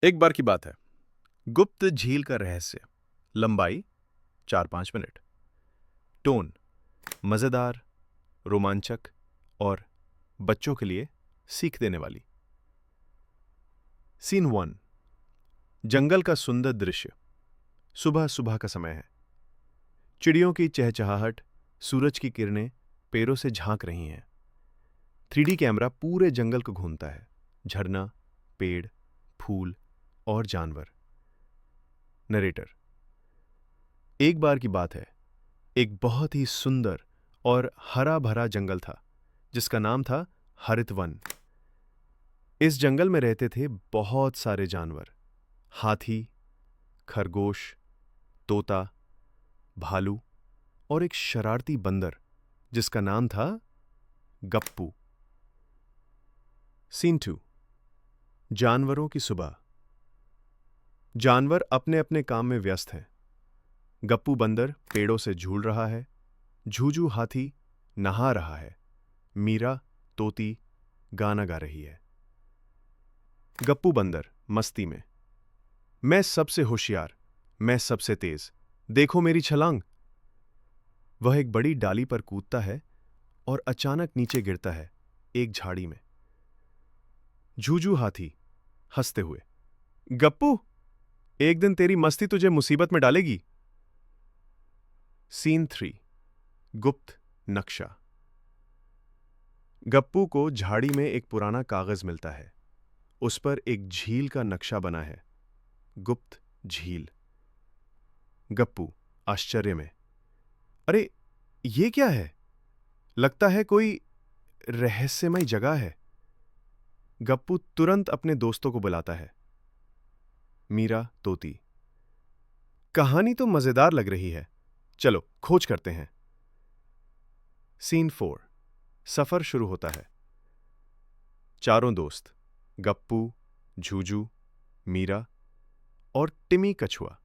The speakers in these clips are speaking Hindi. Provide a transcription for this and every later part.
एक बार की बात है। गुप्त झील का रहस्य। लंबाई 4-5 मिनट। टोन मजेदार, रोमांचक और बच्चों के लिए सीख देने वाली। सीन 1। जंगल का सुंदर दृश्य। सुबह सुबह का समय है। चिड़ियों की चहचहाहट, सूरज की किरणें पेड़ों से झांक रही हैं। 3D कैमरा पूरे जंगल को घूमता है। झरना, पेड़, फूल और जानवर। नरेटर। एक बार की बात है। एक बहुत ही सुंदर और हरा भरा जंगल था जिसका नाम था हरित वन। इस जंगल में रहते थे बहुत सारे जानवर। हाथी, खरगोश, तोता, भालू और एक शरारती बंदर जिसका नाम था गप्पू। सीन 2। जानवरों की सुबह। जानवर अपने अपने काम में व्यस्त हैं। गप्पू बंदर पेड़ों से झूल रहा है। झूझू हाथी नहा रहा है। मीरा तोती गाना गा रही है। गप्पू बंदर मस्ती में। मैं सबसे होशियार, मैं सबसे तेज, देखो मेरी छलांग। वह एक बड़ी डाली पर कूदता है और अचानक नीचे गिरता है, एक झाड़ी में। झूझू हाथी हंसते हुए, गप्पू, एक दिन तेरी मस्ती तुझे मुसीबत में डालेगी। सीन 3। गुप्त नक्शा। गप्पू को झाड़ी में एक पुराना कागज मिलता है। उस पर एक झील का नक्शा बना है। गुप्त झील। गप्पू आश्चर्य में, अरे ये क्या है? लगता है कोई रहस्यमय जगह है। गप्पू तुरंत अपने दोस्तों को बुलाता है। मीरा तोती, कहानी तो मजेदार लग रही है, चलो खोज करते हैं। सीन 4। सफर शुरू होता है। चारों दोस्त गप्पू, झूझू, मीरा और टिमी कछुआ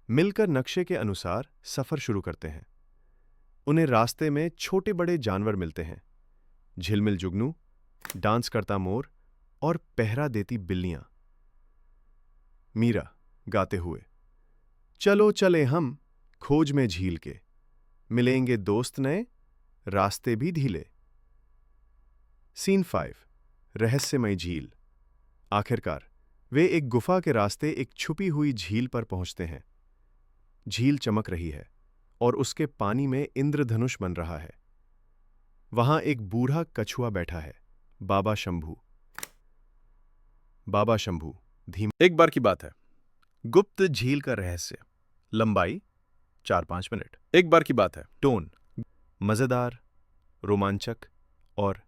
मिलकर नक्शे के अनुसार सफर शुरू करते हैं। उन्हें रास्ते में छोटे बड़े जानवर मिलते हैं। झिलमिल जुगनू, डांस करता मोर और पहरा देती बिल्लियां। मीरा गाते हुए, चलो चले हम खोज में झील के, मिलेंगे दोस्त नए, रास्ते भी ढीले। सीन 5। रहस्यमय झील। आखिरकार वे एक गुफा के रास्ते एक छुपी हुई झील पर पहुंचते हैं। झील चमक रही है और उसके पानी में इंद्रधनुष बन रहा है। वहां एक बूढ़ा कछुआ बैठा है, बाबा शंभू। बाबा शंभू धीम। एक बार की बात है। गुप्त झील का रहस्य। लंबाई 4-5 मिनट। एक बार की बात है। टोन मजेदार, रोमांचक और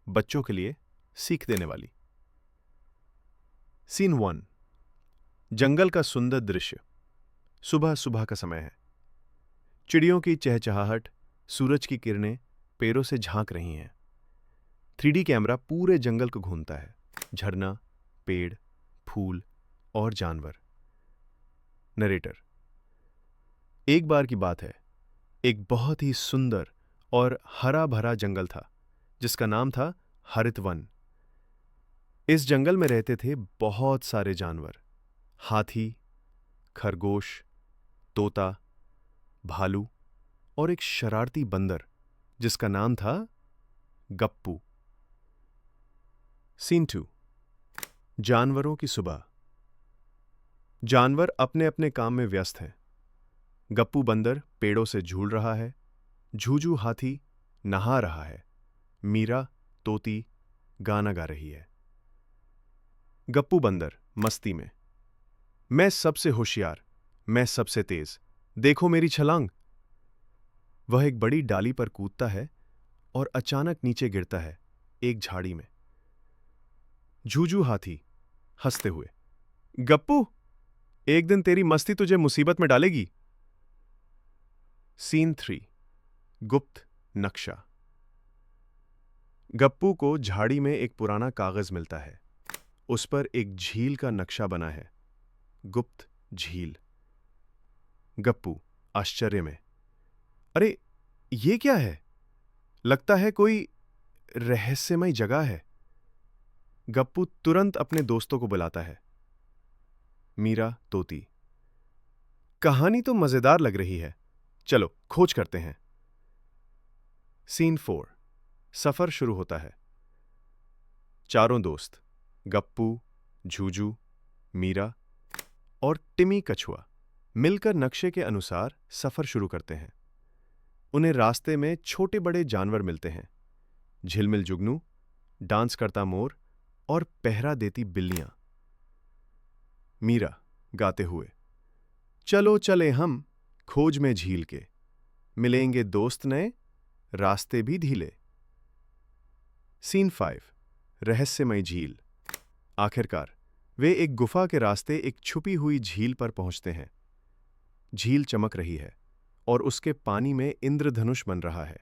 बच्चों के लिए सीख देने वाली। सीन 1। जंगल का सुंदर दृश्य। सुबह सुबह का समय है। चिड़ियों की चहचहाहट, सूरज की किरणें पेड़ों से झांक रही हैं। 3D कैमरा पूरे जंगल को घूमता है। झरना, पेड़, फूल और जानवर। नरेटर। एक बार की बात है। एक बहुत ही सुंदर और हरा भरा जंगल था जिसका नाम था हरित वन। इस जंगल में रहते थे बहुत सारे जानवर। हाथी, खरगोश, तोता, भालू और एक शरारती बंदर जिसका नाम था गप्पू। सीन 2। जानवरों की सुबह। जानवर अपने अपने काम में व्यस्त हैं। गप्पू बंदर पेड़ों से झूल रहा है। झूझू हाथी नहा रहा है। मीरा तोती गाना गा रही है। गप्पू बंदर मस्ती में। मैं सबसे होशियार, मैं सबसे तेज, देखो मेरी छलांग। वह एक बड़ी डाली पर कूदता है और अचानक नीचे गिरता है, एक झाड़ी में। झूझू हाथी हंसते हुए, गप्पू, एक दिन तेरी मस्ती तुझे मुसीबत में डालेगी। सीन 3। गुप्त नक्शा। गप्पू को झाड़ी में एक पुराना कागज मिलता है। उस पर एक झील का नक्शा बना है। गुप्त झील। गप्पू आश्चर्य में, अरे ये क्या है? लगता है कोई रहस्यमय जगह है। गप्पू तुरंत अपने दोस्तों को बुलाता है। मीरा तोती। कहानी तो मजेदार लग रही है, चलो खोज करते हैं। सीन 4। सफर शुरू होता है। चारों दोस्त गप्पू, झूझू, मीरा और टिमी कछुआ मिलकर नक्शे के अनुसार सफर शुरू करते हैं। उन्हें रास्ते में छोटे बड़े जानवर मिलते हैं, झिलमिल जुगनू, डांस करता मोर और पहरा देती बिल्लियां। मीरा गाते हुए, चलो चले हम खोज में झील के, मिलेंगे दोस्त नए, रास्ते भी ढीले। सीन 5। रहस्यमय झील। आखिरकार वे एक गुफा के रास्ते एक छुपी हुई झील पर पहुंचते हैं। झील चमक रही है और उसके पानी में इंद्रधनुष बन रहा है।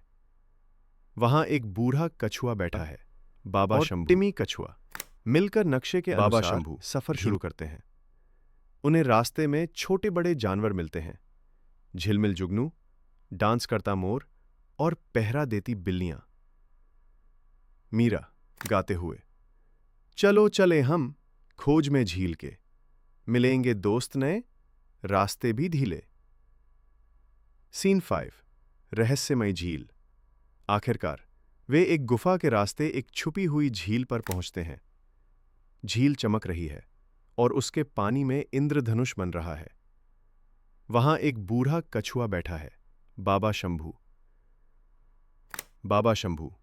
वहां एक बूढ़ा कछुआ बैठा है, बाबा शंभू। टिमी कछुआ मिलकर नक्शे के बाबा अनुसार शंभू सफर शुरू करते हैं। उन्हें रास्ते में छोटे बड़े जानवर मिलते हैं, झिलमिल जुगनू, डांस करता मोर और पहरा देती बिल्लियां। मीरा गाते हुए, चलो चले हम खोज में झील के, मिलेंगे दोस्त नए, रास्ते भी ढीले। सीन 5। रहस्यमय झील। आखिरकार वे एक गुफा के रास्ते एक छुपी हुई झील पर पहुंचते हैं। झील चमक रही है और उसके पानी में इंद्रधनुष बन रहा है। वहां एक बूढ़ा कछुआ बैठा है, बाबा शंभू। बाबा शंभू